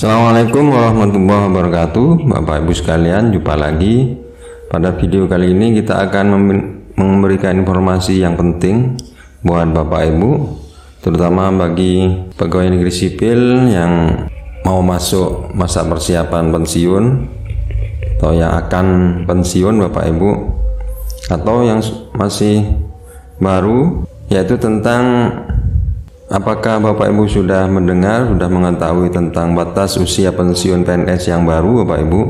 Assalamualaikum warahmatullahi wabarakatuh. Bapak Ibu sekalian, jumpa lagi. Pada video kali ini kita akan memberikan informasi yang penting buat Bapak Ibu, terutama bagi pegawai negeri sipil yang mau masuk masa persiapan pensiun atau yang akan pensiun Bapak Ibu, atau yang masih baru, yaitu tentang apakah Bapak Ibu sudah mendengar, sudah mengetahui tentang batas usia pensiun PNS yang baru Bapak Ibu,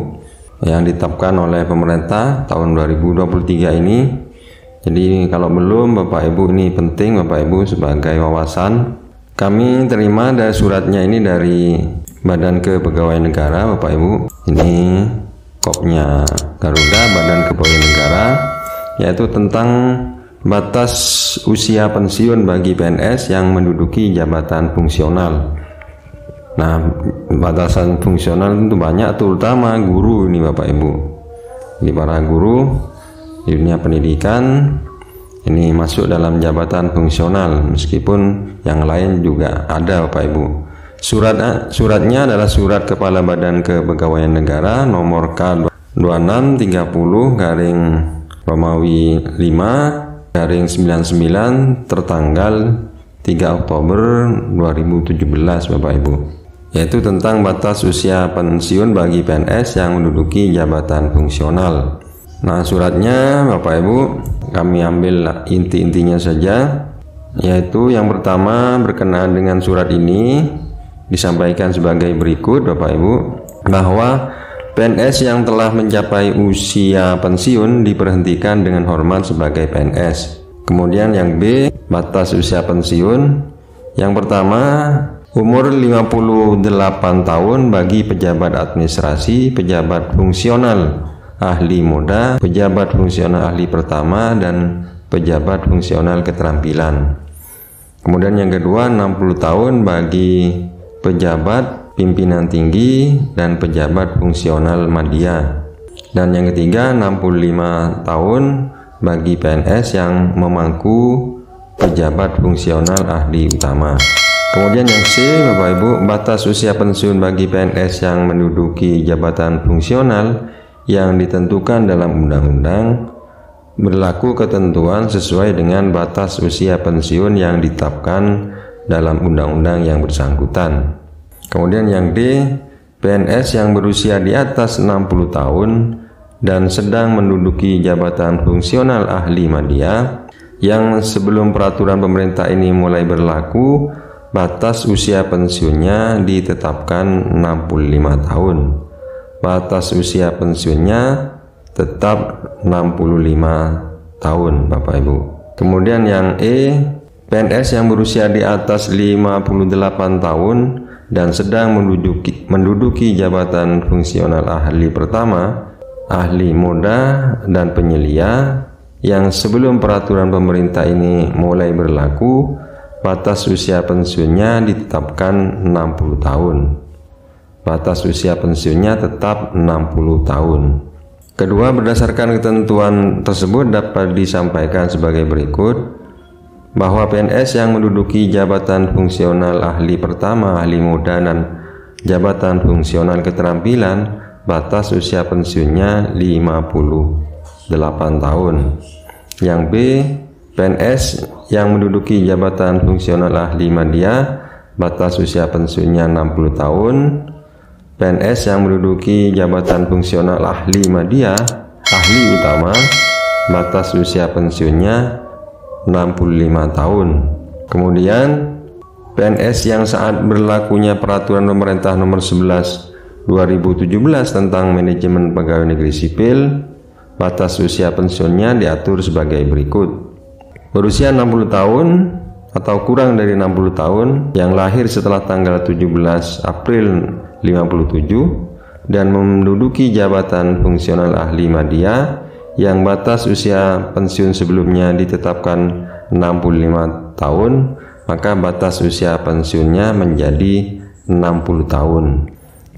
yang ditetapkan oleh pemerintah tahun 2023 ini. Jadi kalau belum Bapak Ibu, ini penting Bapak Ibu sebagai wawasan. Kami terima dari suratnya ini dari Badan Kepegawaian Negara Bapak Ibu. Ini kopnya Garuda, Badan Kepegawaian Negara, yaitu tentang batas usia pensiun bagi PNS yang menduduki jabatan fungsional. Nah, batasan fungsional tentu banyak, terutama guru ini Bapak Ibu. Jadi para guru di dunia pendidikan ini masuk dalam jabatan fungsional, meskipun yang lain juga ada Bapak Ibu. Suratnya adalah Surat Kepala Badan Kepegawaian Negara nomor K26-5/99 tertanggal 3 Oktober 2017 Bapak Ibu, yaitu tentang batas usia pensiun bagi PNS yang menduduki jabatan fungsional. Nah, suratnya Bapak Ibu kami ambil inti-intinya saja, yaitu yang pertama berkenaan dengan surat ini disampaikan sebagai berikut Bapak Ibu, bahwa PNS yang telah mencapai usia pensiun diberhentikan dengan hormat sebagai PNS. Kemudian yang B, batas usia pensiun. Yang pertama, umur 58 tahun bagi pejabat administrasi, pejabat fungsional ahli muda, pejabat fungsional ahli pertama, dan pejabat fungsional keterampilan. Kemudian yang kedua, 60 tahun bagi pejabat pimpinan tinggi dan pejabat fungsional media. Dan yang ketiga, 65 tahun bagi PNS yang memangku pejabat fungsional ahli utama. Kemudian yang C Bapak Ibu, batas usia pensiun bagi PNS yang menduduki jabatan fungsional yang ditentukan dalam undang-undang, berlaku ketentuan sesuai dengan batas usia pensiun yang ditetapkan dalam undang-undang yang bersangkutan. Kemudian yang D, PNS yang berusia di atas 60 tahun dan sedang menduduki jabatan fungsional ahli media yang sebelum peraturan pemerintah ini mulai berlaku, batas usia pensiunnya ditetapkan 65 tahun. Batas usia pensiunnya tetap 65 tahun Bapak Ibu. Kemudian yang E, PNS yang berusia di atas 58 tahun dan sedang menduduki jabatan fungsional ahli pertama, ahli muda, dan penyelia yang sebelum peraturan pemerintah ini mulai berlaku, batas usia pensiunnya ditetapkan 60 tahun. Batas usia pensiunnya tetap 60 tahun. Kedua, berdasarkan ketentuan tersebut dapat disampaikan sebagai berikut, bahwa PNS yang menduduki jabatan fungsional ahli pertama, ahli muda, dan jabatan fungsional keterampilan, batas usia pensiunnya 58 tahun. Yang B, PNS yang menduduki jabatan fungsional ahli media, batas usia pensiunnya 60 tahun. PNS yang menduduki jabatan fungsional ahli media, ahli utama, batas usia pensiunnya 65 tahun. Kemudian PNS yang saat berlakunya peraturan pemerintah nomor 11 2017 tentang manajemen pegawai negeri sipil, batas usia pensiunnya diatur sebagai berikut. Berusia 60 tahun atau kurang dari 60 tahun yang lahir setelah tanggal 17 April 57 dan menduduki jabatan fungsional ahli media yang batas usia pensiun sebelumnya ditetapkan 65 tahun, maka batas usia pensiunnya menjadi 60 tahun.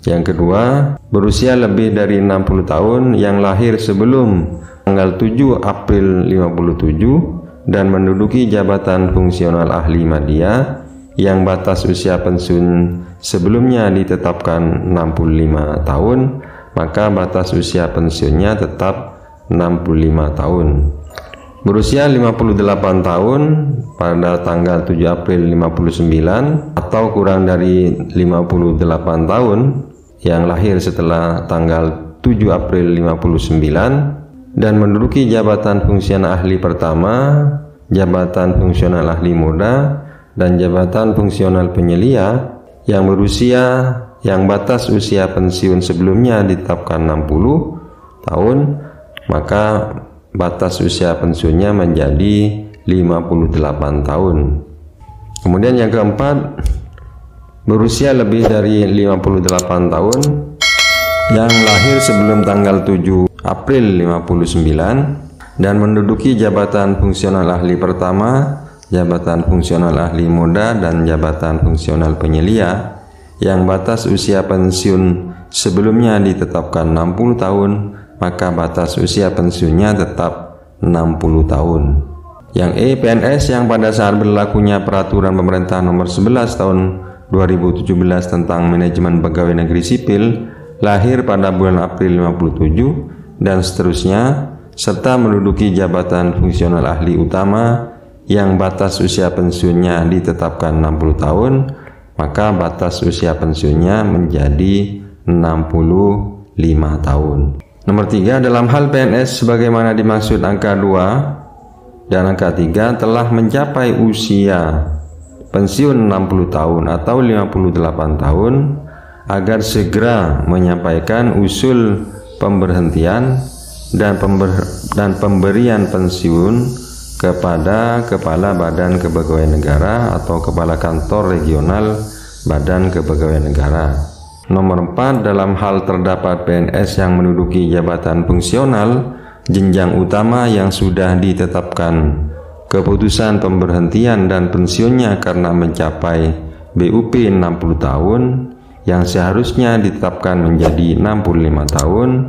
Yang kedua, berusia lebih dari 60 tahun yang lahir sebelum tanggal 7 April 57 dan menduduki jabatan fungsional ahli media yang batas usia pensiun sebelumnya ditetapkan 65 tahun, maka batas usia pensiunnya tetap 65 tahun. Berusia 58 tahun pada tanggal 7 April 59 atau kurang dari 58 tahun yang lahir setelah tanggal 7 April 59 dan menduduki jabatan fungsional ahli pertama, jabatan fungsional ahli muda, dan jabatan fungsional penyelia yang berusia yang batas usia pensiun sebelumnya ditetapkan 60 tahun, maka batas usia pensiunnya menjadi 58 tahun. Kemudian yang keempat, berusia lebih dari 58 tahun yang lahir sebelum tanggal 7 April 59 dan menduduki jabatan fungsional ahli pertama, jabatan fungsional ahli muda, dan jabatan fungsional penyelia yang batas usia pensiun sebelumnya ditetapkan 60 tahun, maka batas usia pensiunnya tetap 60 tahun. Yang E, PNS yang pada saat berlakunya peraturan pemerintah nomor 11 tahun 2017 tentang manajemen pegawai negeri sipil lahir pada bulan April 57 dan seterusnya, serta menduduki jabatan fungsional ahli utama yang batas usia pensiunnya ditetapkan 60 tahun, maka batas usia pensiunnya menjadi 65 tahun. Nomor 3, dalam hal PNS sebagaimana dimaksud angka 2 dan angka 3 telah mencapai usia pensiun 60 tahun atau 58 tahun, agar segera menyampaikan usul pemberhentian dan pemberian pensiun kepada Kepala Badan Kepegawaian Negara atau Kepala Kantor Regional Badan Kepegawaian Negara. Nomor 4, dalam hal terdapat PNS yang menduduki jabatan fungsional jenjang utama yang sudah ditetapkan keputusan pemberhentian dan pensiunnya karena mencapai BUP 60 tahun yang seharusnya ditetapkan menjadi 65 tahun,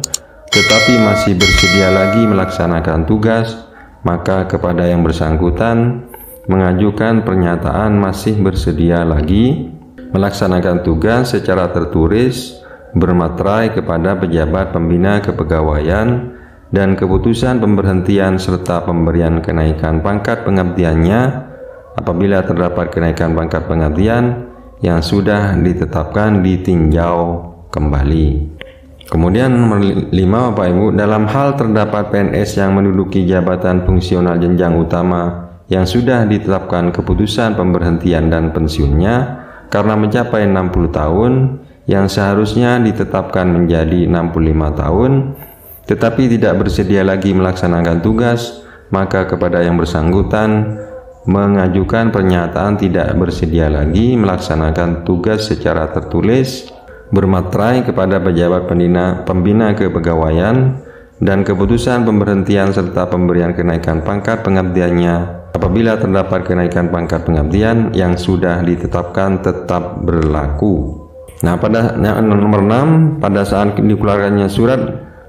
tetapi masih bersedia lagi melaksanakan tugas, maka kepada yang bersangkutan mengajukan pernyataan masih bersedia lagi melaksanakan tugas secara tertulis bermaterai kepada pejabat pembina kepegawaian, dan keputusan pemberhentian serta pemberian kenaikan pangkat pengabdiannya apabila terdapat kenaikan pangkat pengabdian yang sudah ditetapkan ditinjau kembali. Kemudian nomor 5, Bapak Ibu, dalam hal terdapat PNS yang menduduki jabatan fungsional jenjang utama yang sudah ditetapkan keputusan pemberhentian dan pensiunnya karena mencapai 60 tahun yang seharusnya ditetapkan menjadi 65 tahun, tetapi tidak bersedia lagi melaksanakan tugas, maka kepada yang bersangkutan mengajukan pernyataan tidak bersedia lagi melaksanakan tugas secara tertulis bermaterai kepada pejabat pembina kepegawaian, dan keputusan pemberhentian serta pemberian kenaikan pangkat pengabdiannya apabila terdapat kenaikan pangkat pengabdian yang sudah ditetapkan tetap berlaku. Nah, pada nomor 6, pada saat dikeluarkannya surat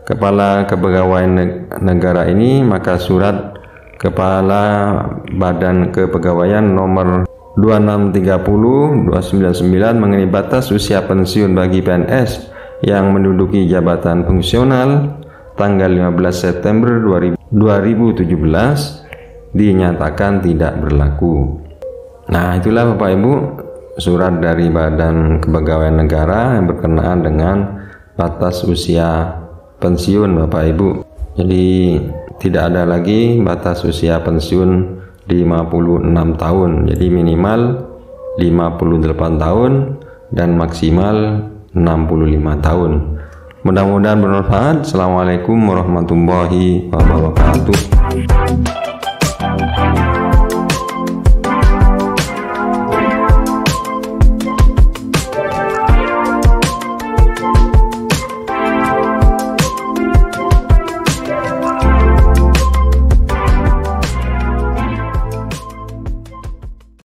Kepala Kepegawaian Negara ini, maka surat Kepala Badan Kepegawaian nomor 2630/299 mengenai batas usia pensiun bagi PNS yang menduduki jabatan fungsional tanggal 15 September 2017 dinyatakan tidak berlaku. Nah, itulah Bapak Ibu surat dari Badan Kepegawaian Negara yang berkenaan dengan batas usia pensiun Bapak Ibu. Jadi tidak ada lagi batas usia pensiun 56 tahun, jadi minimal 58 tahun dan maksimal 65 tahun. Mudah-mudahan bermanfaat. Assalamualaikum warahmatullahi wabarakatuh.